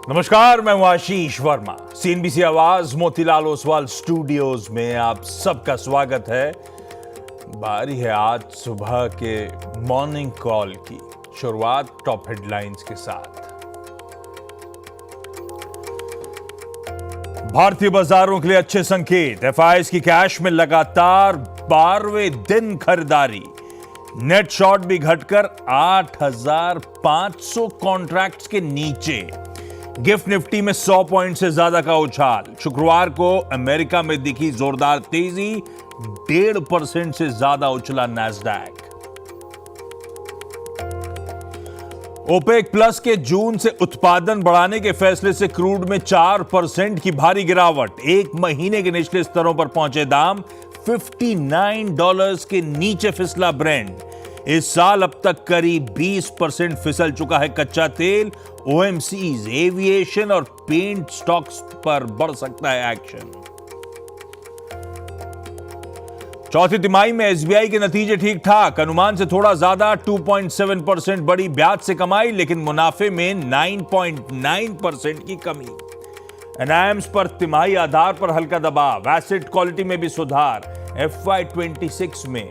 नमस्कार, मैं हूं आशीष वर्मा। सीएनबीसी आवाज मोतीलाल ओसवाल स्टूडियोज में आप सबका स्वागत है। बारी है आज सुबह के मॉर्निंग कॉल की। शुरुआत टॉप हेडलाइंस के साथ। भारतीय बाजारों के लिए अच्छे संकेत। एफआईआईज की कैश में लगातार 12वें दिन खरीदारी। नेट शॉर्ट भी घटकर 8,500 कॉन्ट्रैक्ट्स के नीचे। गिफ्ट निफ्टी में 100 पॉइंट से ज्यादा का उछाल। शुक्रवार को अमेरिका में दिखी जोरदार तेजी, 1.5% से ज्यादा उछला नैस्डैक। ओपेक प्लस के जून से उत्पादन बढ़ाने के फैसले से क्रूड में 4% की भारी गिरावट। एक महीने के निचले स्तरों पर पहुंचे दाम। $59 के नीचे फिसला ब्रेंट। इस साल अब तक करीब 20% फिसल चुका है कच्चा तेल। ओएमसीज, एविएशन और पेंट स्टॉक्स पर बढ़ सकता है एक्शन। चौथी तिमाही में एसबीआई के नतीजे ठीक ठाक। अनुमान से थोड़ा ज्यादा 2.7% बढ़ी ब्याज से कमाई, लेकिन मुनाफे में 9.9% की कमी। एनआईएम्स पर तिमाही आधार पर हल्का दबाव। एसेट क्वालिटी में भी सुधार। FY26 में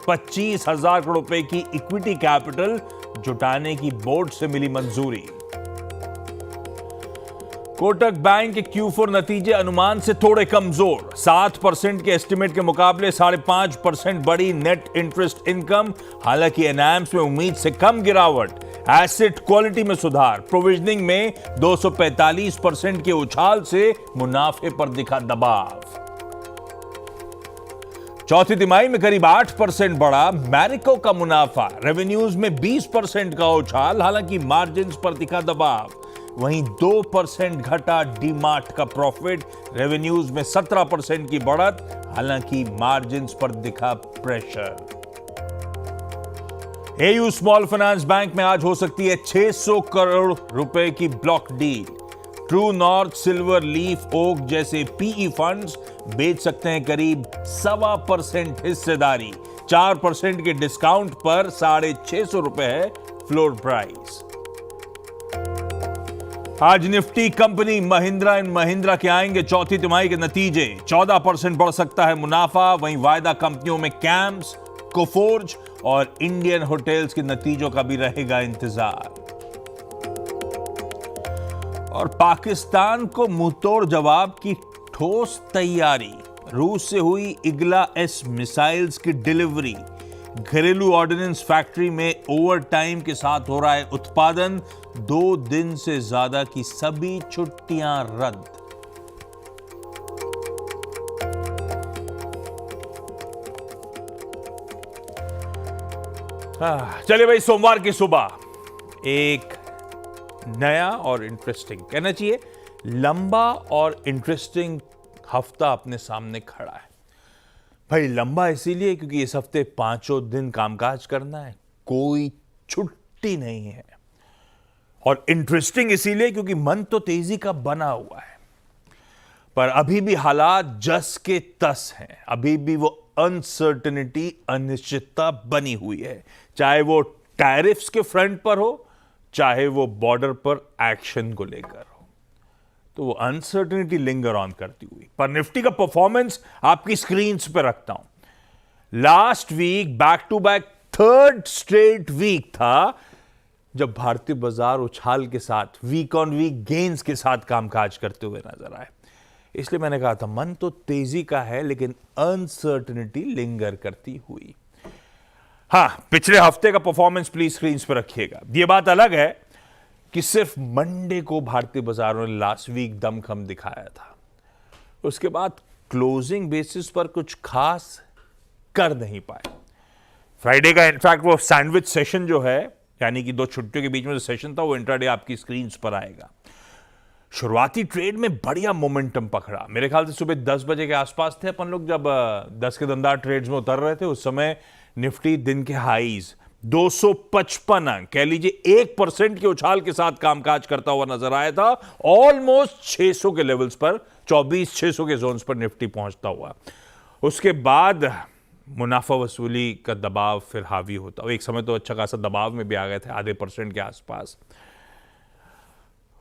25,000 करोड़ रुपए की इक्विटी कैपिटल जुटाने की बोर्ड से मिली मंजूरी। कोटक बैंक के Q4 नतीजे अनुमान से थोड़े कमजोर। 7% के एस्टिमेट के मुकाबले 5.5% बढ़ी नेट इंटरेस्ट इनकम। हालांकि एनआईएम्स में उम्मीद से कम गिरावट। एसेट क्वालिटी में सुधार। प्रोविजनिंग में 245% के उछाल से मुनाफे पर दिखा दबाव। चौथी तिमाही में करीब 8% बढ़ा मैरिको का मुनाफा। रेवेन्यूज में 20% का उछाल, हालांकि मार्जिन्स पर दिखा दबाव। वहीं 2% घटा डीमार्ट का प्रॉफिट। रेवेन्यूज में 17% की बढ़त, हालांकि मार्जिन्स पर दिखा pressure. AU small finance bank में आज हो सकती है 600 करोड़ रुपए की block deal. True north, silver leaf, oak जैसे पीई फंड्स बेच सकते हैं करीब 1.25% हिस्सेदारी। 4% के डिस्काउंट पर 650 रुपए है फ्लोर प्राइस। आज Nifty company Mahindra and Mahindra के आएंगे चौथी तिमाही के नतीजे। 14% बढ़ सकता है मुनाफा। वहीं वायदा कंपनियों में कैम्स, कोफोर्ज और इंडियन होटल्स के नतीजों का भी रहेगा इंतजार। और पाकिस्तान को मुंहतोड़ जवाब की ठोस तैयारी। रूस से हुई इगला एस मिसाइल्स की डिलीवरी। घरेलू ऑर्डिनेंस फैक्ट्री में ओवर टाइम के साथ हो रहा है उत्पादन। 2 दिन से ज्यादा की सभी छुट्टियां रद्द। चलिए भाई, सोमवार की सुबह एक नया और इंटरेस्टिंग, कहना चाहिए लंबा और इंटरेस्टिंग हफ्ता अपने सामने खड़ा है। भाई लंबा इसीलिए क्योंकि इस हफ्ते 5 दिन कामकाज करना है, कोई छुट्टी नहीं है। और इंटरेस्टिंग इसीलिए क्योंकि मन तो तेजी का बना हुआ है, पर अभी भी हालात जस के तस हैं। अभी भी वो अनसर्टेनिटी, अनिश्चितता बनी हुई है। चाहे वो टैरिफ्स के फ्रंट पर हो, चाहे वो बॉर्डर पर एक्शन को लेकर हो, तो वो अनसर्टेनिटी लिंगर ऑन करती हुई। पर निफ्टी का परफॉर्मेंस आपकी स्क्रीन पे रखता हूं। Last week back to back 3rd straight week था जब भारतीय बाजार उछाल के साथ, वीक ऑन वीक गेन्स के साथ कामकाज करते हुए नजर आए। इसलिए मैंने कहा था मन तो तेजी का है, लेकिन अनसर्टेनिटी लिंगर करती हुई। हाँ, पिछले हफ्ते का परफॉर्मेंस प्लीज स्क्रीन पर रखिएगा। यह बात अलग है कि सिर्फ मंडे को भारतीय बाजारों ने लास्ट वीक दमखम दिखाया था। उसके बाद क्लोजिंग बेसिस पर कुछ खास कर नहीं पाए। फ्राइडे का इनफैक्ट वो सैंडविच सेशन जो है, यानी कि 2 छुट्टियों के बीच में जो सेशन था, वो इंट्राडे आपकी स्क्रीन पर आएगा। शुरुआती ट्रेड में बढ़िया मोमेंटम पकड़ा। मेरे ख्याल से सुबह 10 बजे के आसपास थे अपन लोग जब 10 के दमदार ट्रेड्स में उतर रहे थे। उस समय निफ्टी दिन के हाईज 255 अंक, कह लीजिए 1% के उछाल के साथ कामकाज करता हुआ नजर आया था। ऑलमोस्ट 600 के लेवल्स पर, 24,600 के जोन्स पर निफ्टी पहुंचता हुआ। उसके बाद मुनाफा वसूली का दबाव फिर हावी होता। एक समय तो अच्छा खासा दबाव में भी आ गए थे, आधे % के आसपास।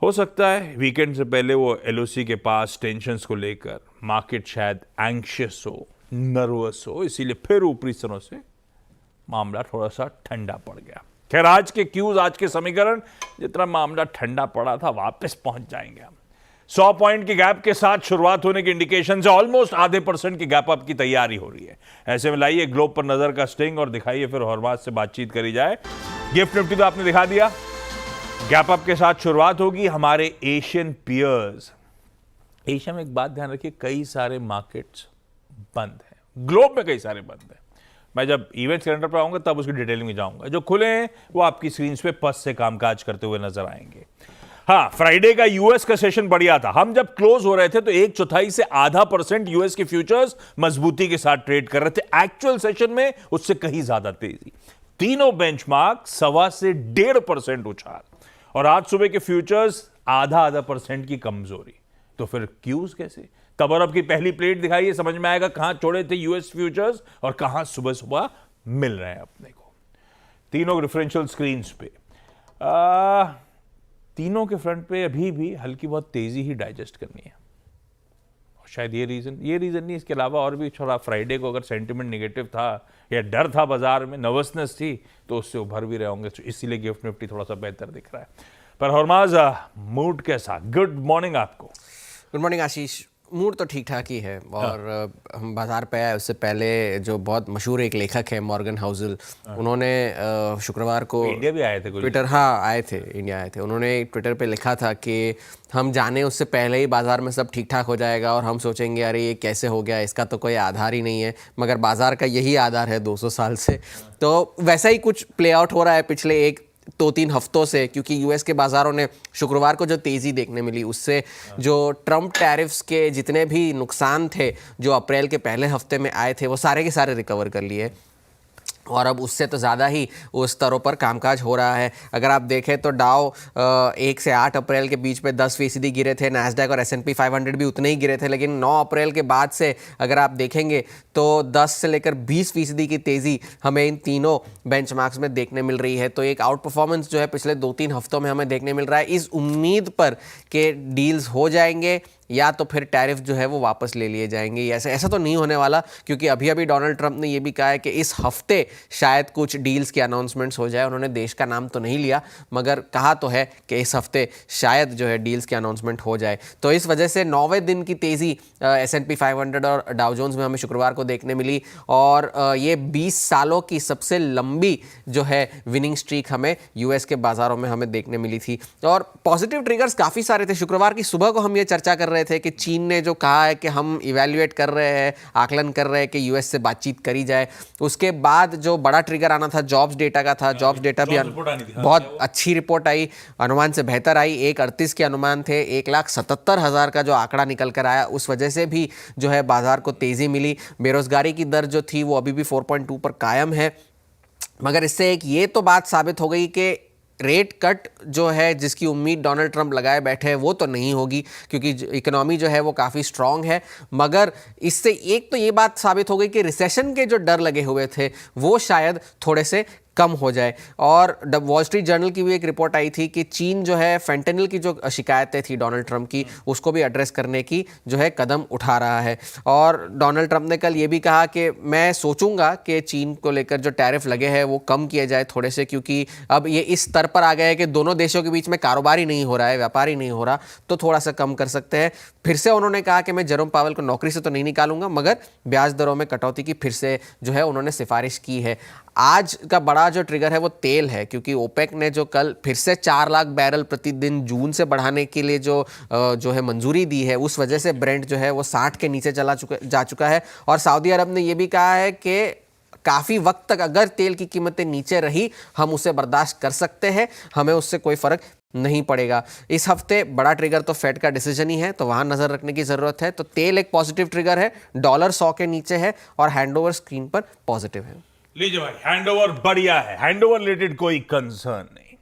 हो सकता है वीकेंड से पहले वो एलओसी के पास टेंशन्स को लेकर मार्केट शायद एंग्शियस हो, नर्वस हो, इसीलिए फिर ऊपरी स्तरों से मामला थोड़ा सा ठंडा पड़ गया। खैर, आज के क्यूज, आज के समीकरण, जितना मामला ठंडा पड़ा था वापस पहुंच जाएंगे हम। 100 पॉइंट की गैप के साथ शुरुआत होने की इंडिकेशन से ऑलमोस्ट आधे % की गैप अप की तैयारी हो रही है। ऐसे में लाइए ग्लोब पर नजर का स्टिंग और दिखाइए, फिर हॉर्माज से बातचीत करी जाए। गिफ्ट निफ्टी तो आपने दिखा दिया, गैप अप के साथ शुरुआत होगी। हमारे एशियन पियर्स, एशिया में एक बात ध्यान रखिए, कई सारे मार्केट्स बंद हैं, ग्लोब में कई सारे बंद हैं। मैं जब इवेंट कैलेंडर पर आऊंगा तब उसकी डिटेलिंग में जाऊंगा। जो खुले हैं वो आपकी स्क्रीन पे पस से कामकाज करते हुए नजर आएंगे। हाँ, फ्राइडे का यूएस का सेशन बढ़िया था। हम जब क्लोज हो रहे थे तो 1/4 से आधा % यूएस के फ्यूचर्स मजबूती के साथ ट्रेड कर रहे थे। एक्चुअल सेशन में उससे कहीं ज्यादा तेजी, तीनों बेंचमार्क 1.25 से 1.5% उछाल, और आज सुबह के फ्यूचर्स आधा % की कमजोरी। तो फिर क्यूज कैसे? तब की पहली प्लेट दिखाइए, समझ में आएगा कहां छोड़े थे यूएस फ्यूचर्स और कहां सुबह सुबह मिल रहे हैं अपने को। तीनों डिफरेंशियल स्क्रीन पे, तीनों के फ्रंट पे अभी भी हल्की बहुत तेजी ही डाइजेस्ट करनी है। शायद ये रीजन नहीं, इसके अलावा और भी थोड़ा फ्राइडे को अगर सेंटिमेंट नेगेटिव था या डर था बाजार में, नर्वसनेस थी, तो उससे उभर भी रहे होंगे, तो इसीलिए गिफ्ट निफ्टी थोड़ा सा बेहतर दिख रहा है। पर हरमाज, मूड कैसा? गुड मॉर्निंग आपको। गुड मॉर्निंग आशीष। मूड तो ठीक ठाक ही है, और हम बाजार पे आए उससे पहले जो बहुत मशहूर एक लेखक है मॉर्गन हाउसल, उन्होंने शुक्रवार को इंडिया भी आए थे ट्विटर, आए थे, इंडिया आए थे। उन्होंने ट्विटर पे लिखा था कि हम जाने उससे पहले ही बाजार में सब ठीक ठाक हो जाएगा और हम सोचेंगे अरे ये कैसे हो गया, इसका तो कोई आधार ही नहीं है, मगर बाजार का यही आधार है 200 साल से। तो वैसा ही कुछ प्ले आउट हो रहा है पिछले 2-3 हफ्तों से, क्योंकि यूएस के बाजारों ने शुक्रवार को जो तेज़ी देखने मिली, उससे जो ट्रंप टैरिफ्स के जितने भी नुकसान थे जो अप्रैल के पहले हफ्ते में आए थे, वो सारे के सारे रिकवर कर लिए, और अब उससे तो ज़्यादा ही उस स्तरों पर कामकाज हो रहा है। अगर आप देखें तो डाउ 1 से 8 अप्रैल के बीच में 10% गिरे थे, नैस्डैक और S&P 500 भी उतने ही गिरे थे, लेकिन 9 अप्रैल के बाद से अगर आप देखेंगे तो 10 से लेकर 20% की तेज़ी हमें इन तीनों बेंचमार्क्स में देखने मिल रही है। तो एक आउट परफॉर्मेंस जो है पिछले 2-3 हफ्तों में हमें देखने मिल रहा है, इस उम्मीद पर कि डील्स हो जाएंगे या तो फिर टैरिफ जो है वो वापस ले लिए जाएंगे। ऐसा तो नहीं होने वाला, क्योंकि अभी डोनाल्ड ट्रंप ने ये भी कहा है कि इस हफ्ते शायद कुछ डील्स की अनाउंसमेंट्स हो जाए। उन्होंने देश का नाम तो नहीं लिया, मगर कहा तो है कि इस हफ्ते शायद जो है डील्स की अनाउंसमेंट हो जाए। तो इस वजह से 9वें दिन की तेज़ी S&P 500 और डाउ जोन्स में हमें शुक्रवार को देखने मिली, और ये 20 सालों की सबसे लंबी जो है विनिंग स्ट्रीक हमें यूएस के बाजारों में हमें देखने मिली थी। और पॉजिटिव ट्रिगर्स काफ़ी सारे थे। शुक्रवार की सुबह को हम ये चर्चा कर रहे थे कि चीन ने जो कहा है कि हम इवैल्यूएट कर रहे हैं, आकलन कर रहे हैं कि यूएस से बातचीत करी जाए। उसके बाद जो बड़ा ट्रिगर आना था जॉब्स डेटा का था, जॉब्स डेटा भी बहुत अच्छी रिपोर्ट आई, अनुमान से बेहतर आई। 1.38 के अनुमान थे, 1,77,000 का जो आंकड़ा निकल कर आया, उस वजह से भी जो है बाजार को तेजी मिली। बेरोजगारी की दर जो थी वो अभी भी 4.2 पर कायम है, मगर इससे एक ये तो बात साबित हो गई कि रेट कट जो है जिसकी उम्मीद डोनाल्ड ट्रंप लगाए बैठे हैं वो तो नहीं होगी, क्योंकि इकोनॉमी जो है वो काफ़ी स्ट्रांग है। मगर इससे एक तो ये बात साबित हो गई कि रिसेशन के जो डर लगे हुए थे वो शायद थोड़े से कम हो जाए। और वॉल स्ट्रीट जर्नल की भी एक रिपोर्ट आई थी कि चीन जो है फेंटेनिल की जो शिकायतें थी डोनाल्ड ट्रंप की, उसको भी एड्रेस करने की जो है कदम उठा रहा है। और डोनाल्ड ट्रंप ने कल ये भी कहा कि मैं सोचूंगा कि चीन को लेकर जो टैरिफ लगे हैं वो कम किए जाए थोड़े से, क्योंकि अब ये इस स्तर पर आ गए हैं कि दोनों देशों के बीच में कारोबार ही नहीं हो रहा है, व्यापार ही नहीं हो रहा, तो थोड़ा सा कम कर सकते हैं। फिर से उन्होंने कहा कि मैं जेरोम पावेल को नौकरी से तो नहीं निकालूंगा, मगर ब्याज दरों में कटौती की फिर से जो है उन्होंने सिफारिश की है। आज का बड़ा जो ट्रिगर है वो तेल है, क्योंकि ओपेक ने जो कल फिर से 4 लाख बैरल प्रतिदिन जून से बढ़ाने के लिए जो है मंजूरी दी है, उस वजह से ब्रेंट जो है वो 60 के नीचे जा चुका है। और सऊदी अरब ने ये भी कहा है कि काफ़ी वक्त तक अगर तेल की कीमतें नीचे रही हम उसे बर्दाश्त कर सकते हैं, हमें उससे कोई फ़र्क नहीं पड़ेगा। इस हफ्ते बड़ा ट्रिगर तो फेड का डिसीजन ही है, तो वहाँ नज़र रखने की ज़रूरत है। तो तेल एक पॉजिटिव ट्रिगर है, डॉलर 100 के नीचे है और हैंडओवर स्क्रीन पर पॉजिटिव है। लीजिए भाई, हैंडओवर बढ़िया है, हैंडओवर रिलेटेड कोई कंसर्न नहीं।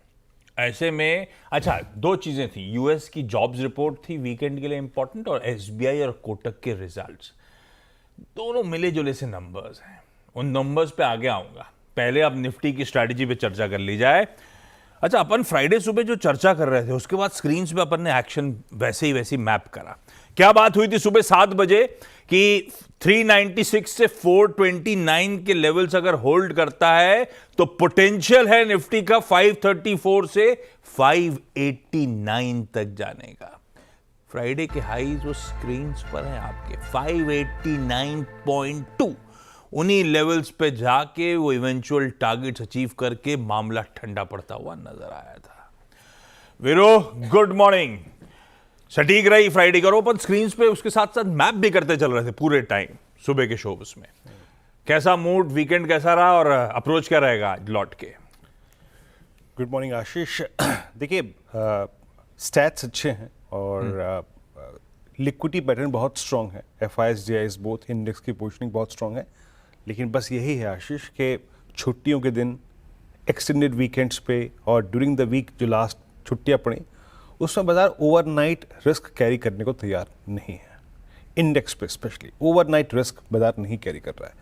ऐसे में अच्छा, 2 चीजें थी, यूएस की जॉब्स रिपोर्ट थी वीकेंड के लिए इंपॉर्टेंट, और एसबीआई और कोटक के रिजल्ट्स, दोनों मिले जुले से नंबर्स हैं। उन नंबर्स पे आगे आऊंगा, पहले अब निफ्टी की स्ट्रैटेजी पे चर्चा कर ली जाए। अच्छा, अपन फ्राइडे सुबह जो चर्चा कर रहे थे उसके बाद स्क्रीन पे अपन ने एक्शन वैसे ही मैप करा। क्या बात हुई थी सुबह 7 बजे कि 396 से 429 के लेवल्स अगर होल्ड करता है तो पोटेंशियल है निफ्टी का 534 से 589 तक जाने का। फ्राइडे के हाईज वो स्क्रीन पर हैं आपके 589.2। उन्हीं लेवल्स पे जाके वो इवेंचुअल टारगेट्स अचीव करके मामला ठंडा पड़ता हुआ नजर आया था। वीरो, गुड मॉर्निंग। सटीक रही फ्राइडे का, ओपन स्क्रीन पे उसके साथ साथ मैप भी करते चल रहे थे पूरे टाइम सुबह के शो में। कैसा मूड, वीकेंड कैसा रहा और अप्रोच क्या रहेगा आज लौट के? गुड मॉर्निंग आशीष। देखिए, स्टैट्स अच्छे हैं और लिक्विडिटी पैटर्न बहुत स्ट्रांग है। FIs DIs बोथ इंडेक्स की पोजीशनिंग बहुत स्ट्रांग है, लेकिन बस यही है आशीष के छुट्टियों के दिन, एक्सटेंडेड वीकेंड्स पे और ड्यूरिंग द वीक जो लास्ट छुट्टियां पड़ी उसमें बाजार ओवरनाइट रिस्क कैरी करने को तैयार नहीं है। इंडेक्स पे स्पेशली ओवरनाइट रिस्क बाजार नहीं कैरी कर रहा है।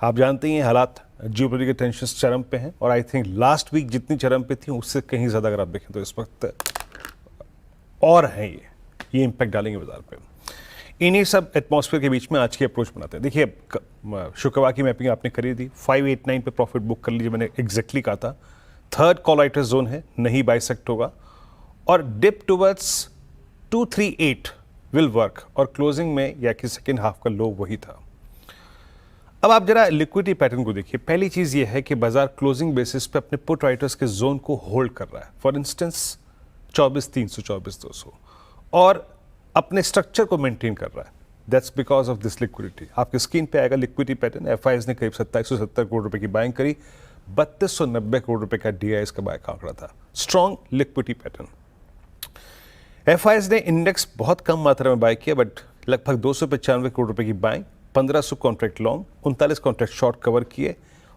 आप जानते हैं हालात, जियोपॉलिटिकल टेंशंस चरम पे हैं और आई थिंक लास्ट वीक जितनी चरम पे थी उससे कहीं ज़्यादा अगर आप देखें तो इस वक्त और हैं ये इम्पैक्ट डालेंगे बाजार पे। इन्हीं सब एटमॉस्फेयर के बीच में आज की अप्रोच बनाते हैं। देखिए, शुक्रवार की मैपिंग आपने करी थी, 589 पे प्रॉफिट बुक कर लीजिए, मैंने एग्जैक्टली कहा था। थर्ड कॉल राइटर जोन है, नहीं बाइसेक्ट होगा और डिप टुवर्ड्स 238 विल वर्क और क्लोजिंग में या कि सेकेंड हाफ का लो वही था। अब आप जरा लिक्विडिटी पैटर्न को देखिए। पहली चीज ये है कि बाजार क्लोजिंग बेसिस पे अपने पुट राइटर्स के जोन को होल्ड कर रहा है। फॉर इंस्टेंस 24,300, 24,200 और अपने स्ट्रक्चर को मेंटेन कर रहा है। That's because of this liquidity. आपके स्क्रीन पे आएगा लिक्विडिटी पैटर्न। FIs ने करीब 2770 करोड़ रुपए की बाइंग करी, 3290 करोड़ रुपए का DIs का बाय का आंकड़ा था। Strong liquidity pattern. FIs ने इंडेक्स बहुत कम मात्रा में बाय किया, बट लगभग 295 करोड़ रुपए की buying, 1500 contract long, 39 contract short cover किए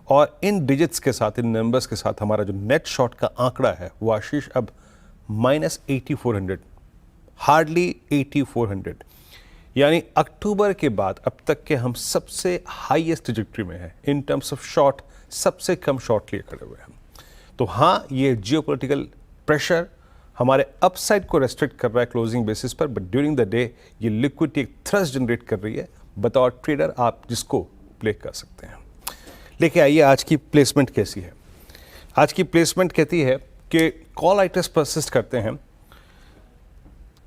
और इन डिजिट्स के साथ, इन नंबर्स के साथ हमारा जो नेट शॉर्ट का आंकड़ा है वो आशीष अब -8400, हार्डली 8400, यानी अक्टूबर के बाद अब तक के हम सबसे हाईएस्ट ट्रैजेक्टरी में हैं इन टर्म्स ऑफ शॉर्ट। सबसे कम शॉर्ट लिए खड़े हुए हैं। तो हाँ, ये जियोपॉलिटिकल प्रेशर हमारे अपसाइड को रेस्ट्रिक्ट कर रहा है क्लोजिंग बेसिस पर, बट ड्यूरिंग द डे ये लिक्विडिटी एक थ्रस्ट जनरेट कर रही है। बतौर ट्रेडर आप जिसको प्ले कर सकते हैं। लेके आइए आज की प्लेसमेंट कैसी है। आज की प्लेसमेंट कहती है कि कॉल राइटर्स परसिस्ट करते हैं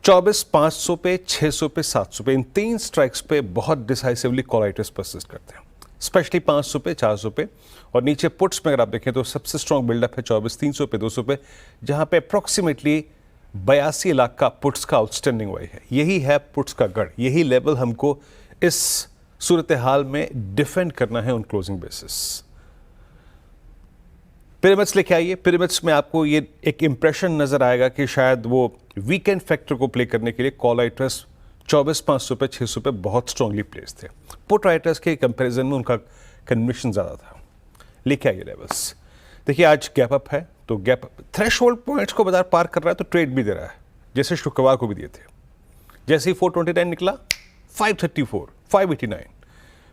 24,500 पे, 600 पे, 700 पे, इन तीन स्ट्राइक्स पे बहुत डिसाइसिवली कॉल राइटर्स परसिस्ट करते हैं। स्पेशली 500 पे, 400 पे और नीचे पुट्स में अगर आप देखें तो सबसे स्ट्रॉन्ग बिल्डअप है 24,300 पे, 200 पे, जहां पे अप्रोक्सीमेटली 82 लाख का पुट्स का आउटस्टैंडिंग वाई है। यही है पुट्स का गढ़। यही लेवल हमको इस सूरत हाल में डिफेंड करना है ऑन क्लोजिंग बेसिस। पिरामिड्स लेके आइए। पिरामिड्स में आपको ये एक इंप्रेशन नजर आएगा कि शायद वो वीकेंड फैक्टर को प्ले करने के लिए कॉल राइटर्स 24,500 पे, 600 पे बहुत स्ट्रांगली प्लेस थे। पुट राइटर्स के कंपैरिजन में उनका कन्विक्शन ज़्यादा था। लेके आइए लेवल्स। देखिए, आज गैप अप है तो गैप थ्रेशोल्ड पॉइंट्स को बाजार पार कर रहा है तो ट्रेड भी दे रहा है, जैसे शुक्रवार को भी दिए थे। जैसे ही 429 निकला 534, 589,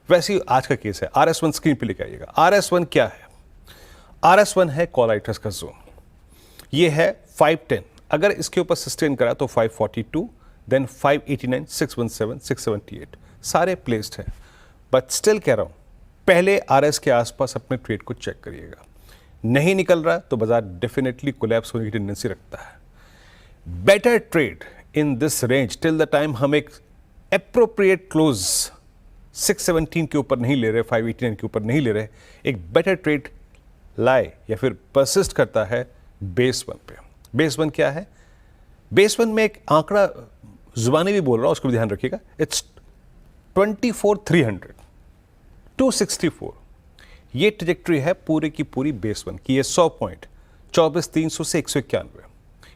वैसे ही आज का केस है। RS1 स्क्रीन पे लेके आइएगा। RS1 क्या है? RS1 है कॉल राइटर्स का जोन। ये है 510, अगर इसके ऊपर सस्टेन करा तो 542, देन 589, 617, 678 सारे प्लेस्ड हैं। बट स्टिल कह रहा हूं, पहले RS के आसपास अपने ट्रेड को चेक करिएगा। नहीं निकल रहा तो बाजार डेफिनेटली कोलैप्स होने की टेंडेंसी रखता है। Better trade in this range till the time हम एक एप्रोप्रिएट क्लोज 617 के ऊपर नहीं ले रहे, 589 के ऊपर नहीं ले रहे, एक बेटर ट्रेड लाए या फिर परसिस्ट करता है बेस वन पे। बेस वन क्या है? बेस वन में एक आंकड़ा जुबानी भी बोल रहा हूं, उसको भी ध्यान रखिएगा। इट्स 24,300, 264। ये ट्रैजेक्टरी है पूरी की पूरी बेस वन की। ये 100 पॉइंट 24,300 से 191,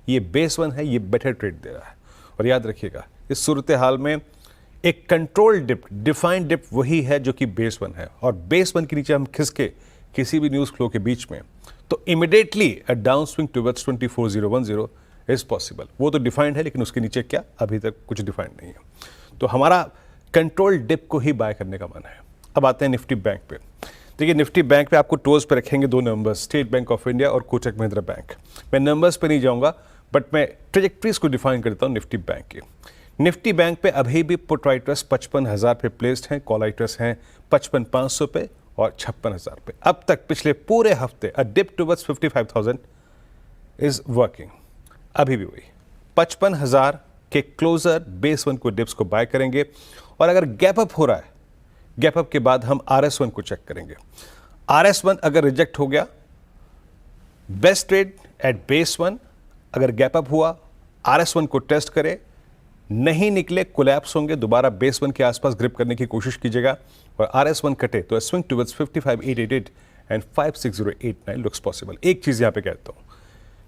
ये बेस वन है। ये बेटर ट्रेड दे रहा है। और याद रखिएगा, इस सूरत हाल में एक कंट्रोल डिप, डिफाइंड डिप वही है जो कि बेस वन है। और बेस वन के नीचे हम खिसके किसी भी न्यूज फ्लो के बीच में तो immediately a down swing towards 24,010 is possible. वो तो डिफाइंड है, लेकिन उसके नीचे क्या, अभी तक कुछ डिफाइंड नहीं है। तो हमारा कंट्रोल डिप को ही बाय करने का मन है। अब आते हैं निफ्टी बैंक पे। देखिए निफ्टी बैंक पे आपको टोज पे रखेंगे दो numbers, state Bank of India और कोटक महिंद्रा बैंक। मैं नंबर्स पे नहीं जाऊंगा, बट मैं ट्रेजेक्ट्रीज को डिफाइन करता हूँ निफ्टी बैंक की। निफ्टी बैंक पे अभी भी पुट राइटर्स 55,000 पे प्लेस्ड हैं, कॉल राइटर्स हैं 55,500 पे और 56,000 पे। अब तक पिछले पूरे हफ्ते अ डिप टुवर्ड्स 55,000 इज वर्किंग। अभी भी वही 55,000 के क्लोजर बेस वन को डिप्स को बाय करेंगे, और अगर गैप अप हो रहा है, गैप अप के बाद हम RS1 को चेक करेंगे। RS1 अगर रिजेक्ट हो गया, best trade at base one. अगर गैप अप हुआ, RS1 को टेस्ट करे, नहीं निकले, कोलैप्स होंगे, दोबारा बेस वन के आसपास ग्रिप करने की कोशिश कीजिएगा, और RS1 कटे तो swing towards 55,888 and 56,089 looks possible. एक चीज यहां पे कहता हूं,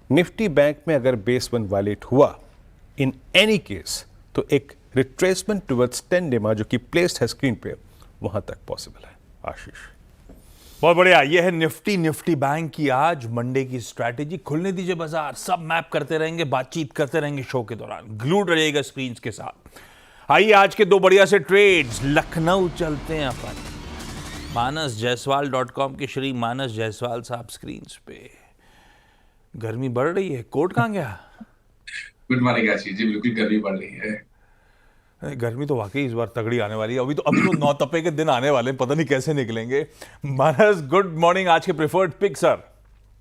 निफ्टी बैंक में अगर बेस वन वायलेट हुआ इन एनी केस, तो एक रिट्रेसमेंट टुवर्ड्स 10 डेमा जो कि प्लेस्ड है स्क्रीन पे, वहां तक पॉसिबल है। आशीष, बहुत बढ़िया। ये है निफ्टी बैंक की आज मंडे की स्ट्रैटेजी। खुलने दीजिए बाजार, सब मैप करते रहेंगे, बातचीत करते रहेंगे शो के दौरान, ग्लूड रहिएगा स्क्रीन के साथ। आइए आज के दो बढ़िया से ट्रेड्स। लखनऊ चलते हैं अपन, manasjaiswal.com के श्री मानस जायसवाल साहब स्क्रीन पे। गर्मी बढ़ रही है, कोट कहां गया? गुड मॉर्निंग आशीष जी, बिल्कुल गर्मी बढ़ रही है। गर्मी तो वाकई इस बार तगड़ी आने वाली है। अभी तो नौ तपे के दिन आने वाले हैं, पता नहीं कैसे निकलेंगे। मानस, गुड मॉर्निंग। आज के प्रेफर्ड पिक सर।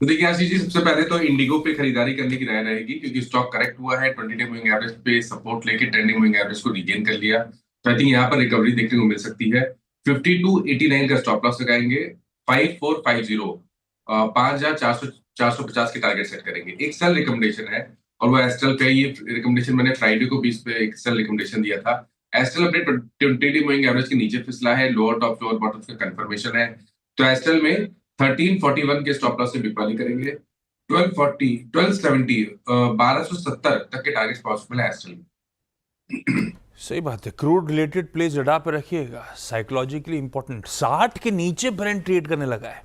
तो देखिए आशीष जी, सबसे पहले तो इंडिगो पे खरीदारी करने की राय रहेगी, क्योंकि स्टॉक करेक्ट हुआ है, 20 डे मूविंग एवरेज पे सपोर्ट लेके ट्रेंडिंग मूविंग एवरेज को रीगेन कर लिया। तो आई थिंक यहाँ पर रिकवरी देखने को मिल सकती है। 52.89 का स्टॉप लॉस लगाएंगे, 5450 5,450 के टारगेट सेट करेंगे। एक सेल रिकमेंडेशन है, और वो एस्ट्रल पे, ये रिकमेंडेशन मैंने फ्राइडे को भी इस पे एक सेल रिकमेंडेशन दिया था। एस्ट्रल अपने 20 डे मूविंग एवरेज के नीचे फिसला है, लोअर टॉप लोअर बॉटम का कंफर्मेशन है। तो एस्ट्रल में 1341 के स्टॉप लॉस से बिकवाली करेंगे। 1240 1270 1270 तक के टारगेट पॉसिबल है एस्ट्रल में। सही बात है। क्रूड रिलेटेड प्लेस रडार पे रखिएगा, साइकोलॉजिकली इंपॉर्टेंट। 60 के नीचे ब्रेंट ट्रेड करने लगा है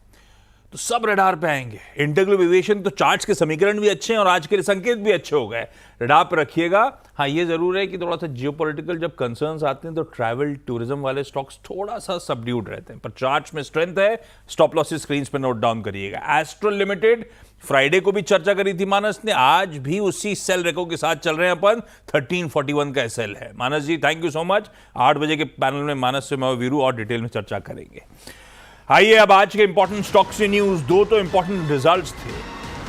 तो सब रडार पे आएंगे। इंटीग्रल वेरिएशन, तो चार्ट्स के समीकरण भी अच्छे हैं और आज के संकेत भी अच्छे हो गए, रडार पे रखिएगा। हाँ, ये जरूर है कि थोड़ा सा जियोपॉलिटिकल जब कंसर्न्स आते हैं तो ट्रैवल टूरिज्म वाले स्टॉक्स थोड़ा सा सबड्यूड रहते हैं, पर चार्ट्स में स्ट्रेंथ है। स्टॉप लॉसेस स्क्रीन पे नोट डाउन करिएगा। एस्ट्रल लिमिटेड, फ्राइडे को भी चर्चा करी थी मानस ने, आज भी उसी सेल रेको के साथ चल रहे हैं अपन। 1341 का सेल है। मानस जी थैंक यू सो मच। 8 बजे के पैनल में मानस से मैं वीरू और डिटेल में चर्चा करेंगे। आइए अब आज के इंपॉर्टेंट स्टॉक्स से न्यूज। दो तो इंपॉर्टेंट रिजल्ट्स थे,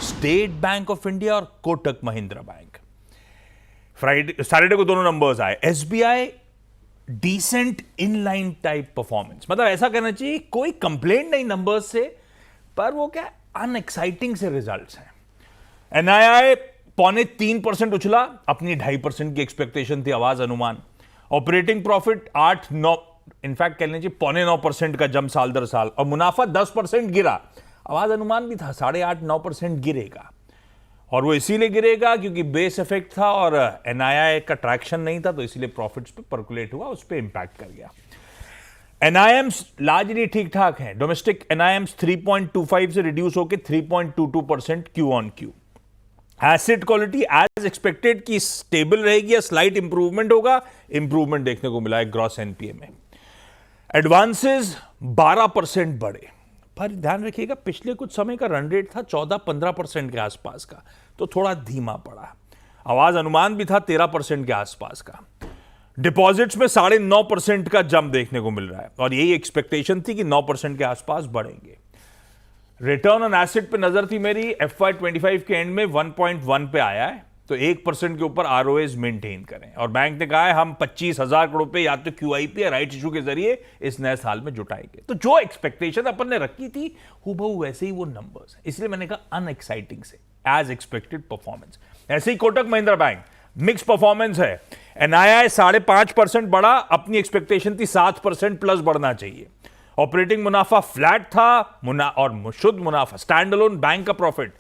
स्टेट बैंक ऑफ इंडिया और Kotak Mahindra bank. Friday Saturday को दोनों नंबर्स आए। SBI decent inline type performance, मतलब ऐसा कहना चाहिए कोई कंप्लेंट नहीं नंबर्स से, पर वो क्या अनएक्साइटिंग से रिजल्ट्स हैं। NII 3.25% उछला, अपनी 2.5% की एक्सपेक्टेशन थी, आवाज अनुमान। ऑपरेटिंग प्रॉफिट 8-9, इनफैक्ट कह लीजिए 8.25% का जंप साल दर साल, और मुनाफा 10% गिरा। आवाज अनुमान भी था 8.5-9% गिरेगा, और वो इसीलिए गिरेगा क्योंकि बेस इफेक्ट था और NII का ट्रैक्शन नहीं था, तो इसीलिए प्रॉफिट्स पे परकुलेट हुआ, उस पर इंपैक्ट कर गया। NIMs लार्जली ठीक ठाक हैं। डोमेस्टिक NIMs 3.25 से रिड्यूस होकर 3.22% Q on Q. Asset quality as expected की स्टेबल रहेगी या स्लाइट इंप्रूवमेंट होगा, इंप्रूवमेंट देखने को मिला है ग्रॉस NPA में। एडवांसेस 12% बढ़े, पर ध्यान रखिएगा पिछले कुछ समय का रन रेट था 14-15% के आसपास का, तो थोड़ा धीमा पड़ा। आवाज अनुमान भी था 13% के आसपास का। डिपॉजिट्स में 9.5% का जंप देखने को मिल रहा है, और यही एक्सपेक्टेशन थी कि 9% के आसपास बढ़ेंगे। रिटर्न ऑन एसेट पे नजर थी मेरी, FY25 के एंड में 1.1 पे आया है, तो 1% के ऊपर ROAs मेंटेन करें। और बैंक ने कहा है हम 25,000 करोड़ पे या तो QIP या राइट इशू के जरिए इस नए साल में जुटाएंगे। तो जो एक्सपेक्टेशन अपन ने रखी थी हूबहू वैसे ही वो नंबर्स, इसलिए मैंने कहा अनएक्साइटिंग से एज एक्सपेक्टेड परफॉर्मेंस। ऐसे ही Kotak Mahindra bank, mix performance है। NII 5.5% बढ़ा, अपनी एक्सपेक्टेशन थी 7% प्लस बढ़ना चाहिए। ऑपरेटिंग मुनाफा फ्लैट था, और शुद्ध मुनाफा स्टैंड अलोन बैंक का प्रॉफिट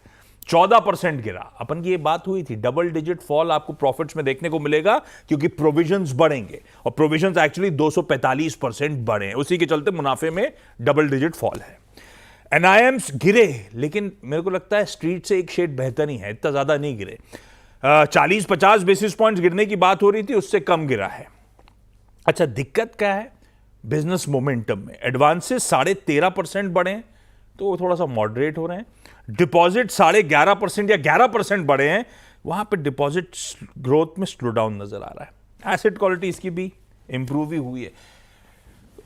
14% गिरा। अपन की ये बात हुई थी, डबल डिजिट फॉल आपको प्रॉफिट्स में देखने को मिलेगा क्योंकि प्रोविजंस बढ़ेंगे, और प्रोविजंस एक्चुअली 245% बढ़े, उसी के चलते मुनाफे में डबल डिजिट फॉल है। NIMs गिरे, लेकिन मेरे को लगता है स्ट्रीट से एक शेड बेहतर ही है, इतना ज्यादा नहीं गिरे। 40-50 बेसिस पॉइंट्स गिरने की बात हो रही थी, उससे कम गिरा है। अच्छा, दिक्कत क्या है? बिजनेस मोमेंटम में एडवांसेस 13.5% बढ़े हैं, तो वो थोड़ा सा मॉडरेट हो रहे हैं। डिपॉजिट 11.5% या 11% बढ़े हैं, वहां पे डिपॉजिट ग्रोथ में स्लो डाउन नजर आ रहा है। एसेट क्वालिटी इसकी भी इंप्रूव ही हुई है,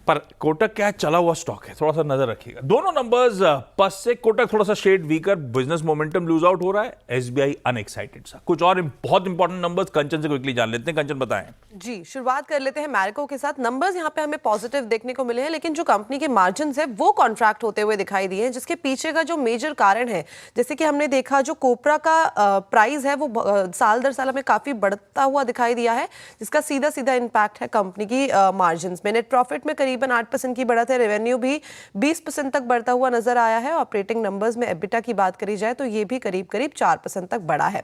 पर कोटक क्या चला हुआ स्टॉक है, थोड़ा सा नजर रखिएगा। दोनों नंबर्स पस से, कोटक थोड़ा सा shade weaker, business momentum lose out हो रहा है, एसबीआई अनएक्साइटेड सा। कुछ और बहुत इंपॉर्टेंट नंबर्स कंचन से क्विकली जान लेते हैं। कंचन बताएं। जी, शुरुआत कर लेते हैं मैरिको के साथ। नंबर्स यहाँ पे हमें पॉजिटिव देखने को मिले हैं, लेकिन जो कंपनी के मार्जिन है वो कॉन्ट्रैक्ट होते हुए दिखाई दिए हैं, जिसके पीछे का जो मेजर कारण है, जैसे कि हमने देखा जो कोपरा का प्राइस है वो साल दर साल हमें काफी बढ़ता हुआ दिखाई दिया है, जिसका सीधा सीधा इम्पैक्ट है कंपनी की मार्जिन में। नेट प्रॉफिट में करीबन 8% की बढ़त है, रेवेन्यू भी 20% तक बढ़ता हुआ नजर आया है। ऑपरेटिंग नंबर्स में एबिटा की बात करी जाए तो ये भी करीब करीब 4% तक बढ़ा है।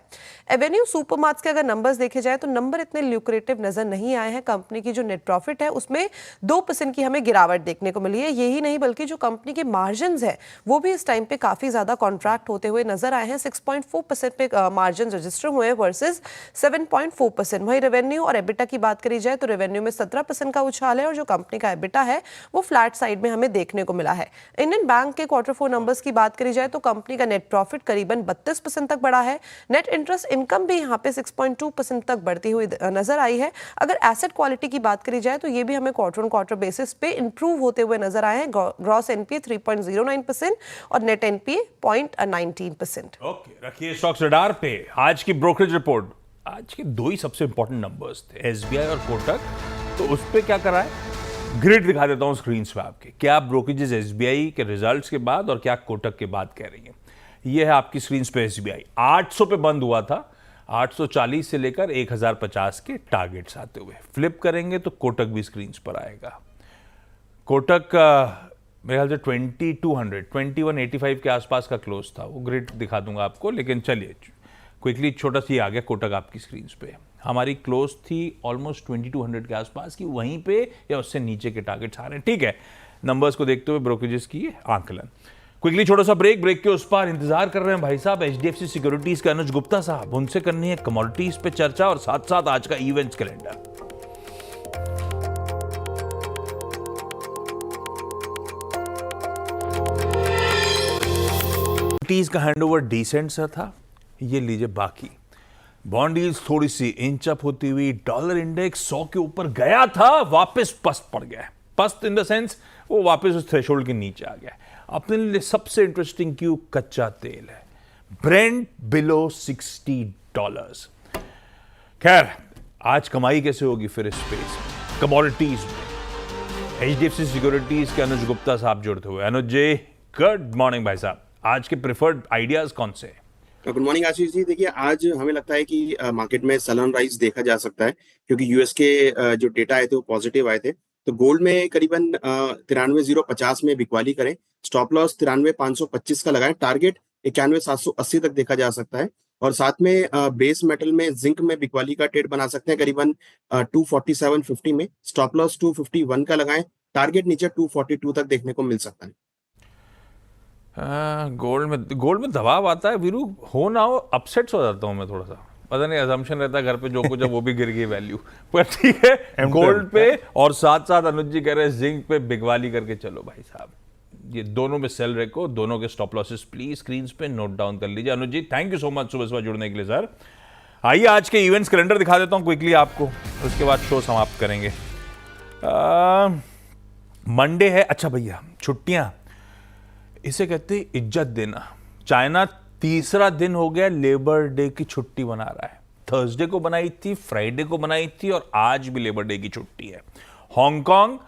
एवेन्यू सुपरमार्ट्स के अगर नंबर्स देखे जाए तो नंबर इतने ल्यूक्रेटिव नजर नहीं आए हैं। कंपनी की जो नेट प्रॉफिट है उसमें 2% की हमें गिरावट देखने को मिली है। यही नहीं बल्कि जो कंपनी के मार्जिन्स है वो भी इस टाइम पे काफी ज्यादा कॉन्ट्रैक्ट होते हुए नजर आए हैं। 6.4% पे मार्जिन रजिस्टर हुए हैं वर्सेस 7.4%। वही रेवेन्यू और एबिटा की बात करी जाए तो रेवेन्यू में 17% का उछाल है और जो कंपनी का एबिटा है वो फ्लैट साइड में हमें देखने को मिला है। इंडियन बैंक के क्वार्टर 4 नंबर्स की बात करी जाए तो कंपनी का नेट प्रॉफिट करीबन 32% तक बढ़ा है। नेट इंटरेस्ट इनकम भी यहाँ पे 6.2% तक बढ़ती हुई नजर आई है। अगर एसेट क्वालिटी की बात करी जाए तो ये भी हमें क्वार्टर ऑन क्वार्टर बेसिस पे इंप्रूव होते हुए नजर आए हैं। ग्रॉस एनपीए 3.09% और नेट एनपीए 0.19%। ओके, रखिए स्टॉक्स रडार पे। आज की ब्रोकरेज रिपोर्ट, आज के दो ही सबसे इंपॉर्टेंट नंबर्स थे, एसबीआई और कोटक। तो उस पे क्या करा है, ग्रिड दिखा देता हूं स्क्रीन पे आपके। क्या ब्रोकरेजेस एसबीआई के रिजल्ट्स के बाद और क्या कोटक के बाद कह रही हैं। ये है आपकी स्क्रीन पे एसबीआई 800 पे बंद हुआ था, 840 से लेकर 1050 के टारगेट्स आते हुए। फ्लिप करेंगे तो कोटक भी स्क्रीन पर आएगा। कोटक मेरे ख्याल से 2185 के आसपास का क्लोज था, वो ग्रिड दिखा दूंगा आपको। लेकिन चलिए क्विकली छोटा सी आ गया कोटक आपकी स्क्रीन पे। हमारी क्लोज थी ऑलमोस्ट 2200 के आसपास की, वहीं पे या उससे नीचे के टारगेट्स आ रहे हैं। ठीक है, नंबर्स को देखते हुए ब्रोकरेजेस की आंकलन। क्विकली छोटा सा ब्रेक के उस पार इंतजार कर रहे हैं भाई साहब एचडीएफसी सिक्योरिटीज के अनुज गुप्ता साहब। उनसे करनी है कमोडिटीज पे चर्चा और साथ साथ आज का इवेंट्स कैलेंडर। का हैंडओवर डिसेंट सा था, ये लीजिए बाकी बॉन्ड यील्ड्स थोड़ी सी इंच अप होती हुई, डॉलर इंडेक्स 100 के ऊपर गया था, वापस पस्त पड़ गया। पस्त इन द सेंस वो वापस उस थ्रेशोल्ड के नीचे आ गया। अपने लिए सबसे इंटरेस्टिंग क्यों, कच्चा तेल है, ब्रेंट बिलो $60। खैर आज कमाई कैसे होगी फिर इस स्पेस कमोडिटीज में। एचडीएफसी सिक्योरिटीज के अनुज गुप्ता साहब जुड़ते हुए। अनुज जी गुड मॉर्निंग भाई साहब, आज के प्रिफर्ड आइडियाज कौन से? Good morning Ashish ji. देखिए आज हमें लगता है कि मार्केट में सलन राइज देखा जा सकता है, क्योंकि यूएस के जो डेटा आए थे वो पॉजिटिव आए थे। तो गोल्ड में करीबन 93,050 में बिकवाली करें, स्टॉप लॉस 93,525 का लगाएं, टारगेट 91,780 तक देखा जा सकता है। और साथ में बेस मेटल में जिंक में बिकवाली का ट्रेड बना सकते हैं करीबन 247.50 में, स्टॉप लॉस 251 का लगाएं, टारगेट नीचे 242 तक देखने को मिल सकता है। गोल्ड में दबाव आता है वीरू, हो ना हो अपसेट्स हो जाता हूँ मैं थोड़ा सा, पता नहीं अजम्पशन रहता है घर पे जो कुछ है वो भी गिर गई वैल्यू। पर ठीक है, गोल्ड पे और साथ साथ अनुज जी कह रहे हैं जिंक पे बिगवाली करके चलो भाई साहब। ये दोनों में सेल रखो, दोनों के स्टॉप लॉसेस प्लीज स्क्रीन पे नोट डाउन कर लीजिए। अनुज जी थैंक यू सो मच सुबह सुबह जुड़ने के लिए सर। आइए आज के इवेंट्स कैलेंडर दिखा देता हूँ क्विकली आपको, उसके बाद शो समाप्त करेंगे। मंडे है, अच्छा भैया छुट्टियां, इसे कहते हैं इज्जत देना। चाइना तीसरा दिन हो गया लेबर डे की छुट्टी मना रहा है। थर्सडे को बनाई थी, फ्राइडे को बनाई थी और आज भी लेबर डे की छुट्टी है। Hong Kong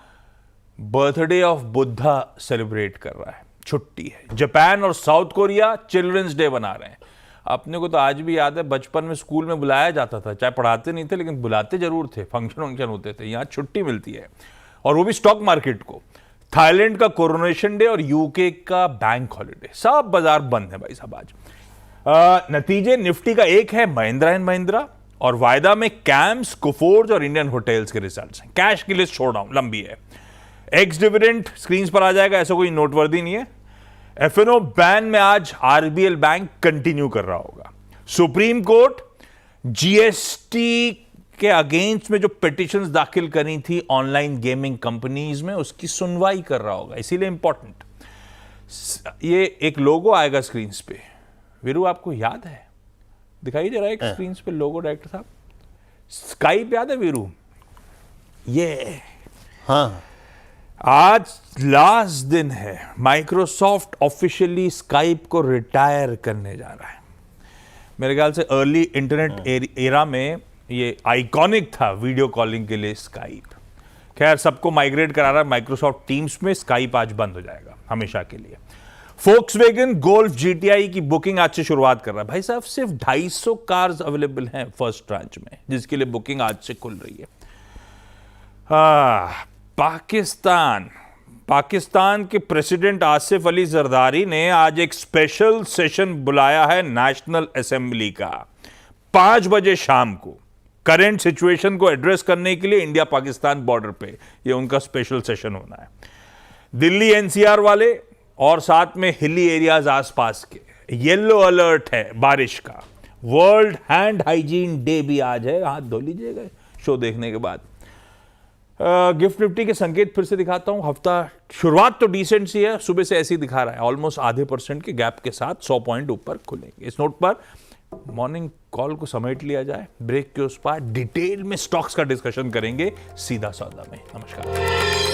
birthday of Buddha celebrate कर रहा है, छुट्टी है। जापान और साउथ कोरिया चिल्ड्रंस डे बना रहे हैं। अपने को तो आज भी याद है बचपन में स्कूल में बुलाया जाता था, चाहे पढ़ाते नहीं थे लेकिन बुलाते जरूर थे, फंक्शन होते थे। यहां छुट्टी मिलती है और वो भी स्टॉक मार्केट को। थाईलैंड का कोरोनेशन डे और यूके का बैंक हॉलिडे, सब बाजार बंद है भाई साहब आज। नतीजे निफ्टी का एक है महिंद्रा एंड महिंद्रा और वायदा में कैम्स, कोफोर्ज और इंडियन होटल्स के रिजल्ट्स हैं। कैश की लिस्ट छोड़ रहा हूं, लंबी है। एक्स डिविडेंड स्क्रीन पर आ जाएगा, ऐसा कोई नोटवर्दी नहीं है। एफएनओ बैन में आज आरबीएल बैंक कंटिन्यू कर रहा होगा। सुप्रीम कोर्ट जीएसटी के अगेंस्ट में जो पिटिशंस दाखिल करी थी ऑनलाइन गेमिंग कंपनीज में, उसकी सुनवाई कर रहा होगा, इसीलिए इंपॉर्टेंट। ये एक लोगो आएगा स्क्रीन पे, वीरू आपको याद है? दिखाई दे रहा है एक स्क्रीन पे लोगो, डायरेक्टर साहब? स्काइप याद है वीरू? ये हाँ, आज लास्ट दिन है, माइक्रोसॉफ्ट ऑफिशियली स्काइप को रिटायर करने जा रहा है। मेरे ख्याल से अर्ली इंटरनेट एरा में ये आइकॉनिक था वीडियो कॉलिंग के लिए स्काइप। खैर, सबको माइग्रेट करा रहा है माइक्रोसॉफ्ट टीम्स में, स्काइप आज बंद हो जाएगा हमेशा के लिए। फोक्सवैगन गोल्फ जीटीआई की बुकिंग आज से शुरुआत कर रहा है। भाई साहब, सिर्फ 250 कार्स अवेलेबल हैं फर्स्ट ट्रांच में, जिसके लिए बुकिंग आज से खुल रही है। पाकिस्तान के प्रेसिडेंट आसिफ अली जरदारी ने आज एक स्पेशल सेशन बुलाया है नेशनल असेंबली का 5 बजे शाम को, करंट सिचुएशन को एड्रेस करने के लिए इंडिया पाकिस्तान बॉर्डर पे ये उनका स्पेशल सेशन होना है। दिल्ली एनसीआर वाले और साथ में हिली एरियाज आसपास के येलो अलर्ट है बारिश का। वर्ल्ड हैंड हाइजीन डे भी आज है, हाथ धो लीजिएगा शो देखने के बाद। गिफ्ट निफ्टी के संकेत फिर से दिखाता हूं। हफ्ता शुरुआत तो डिसेंट सी है, सुबह से ऐसे ही दिखा रहा है, ऑलमोस्ट आधे % के गैप के साथ 100 पॉइंट ऊपर खुलेंगे। इस नोट पर मॉर्निंग कॉल को समेट लिया जाए, ब्रेक के उस पार डिटेल में स्टॉक्स का डिस्कशन करेंगे सीधा सौदा में। नमस्कार।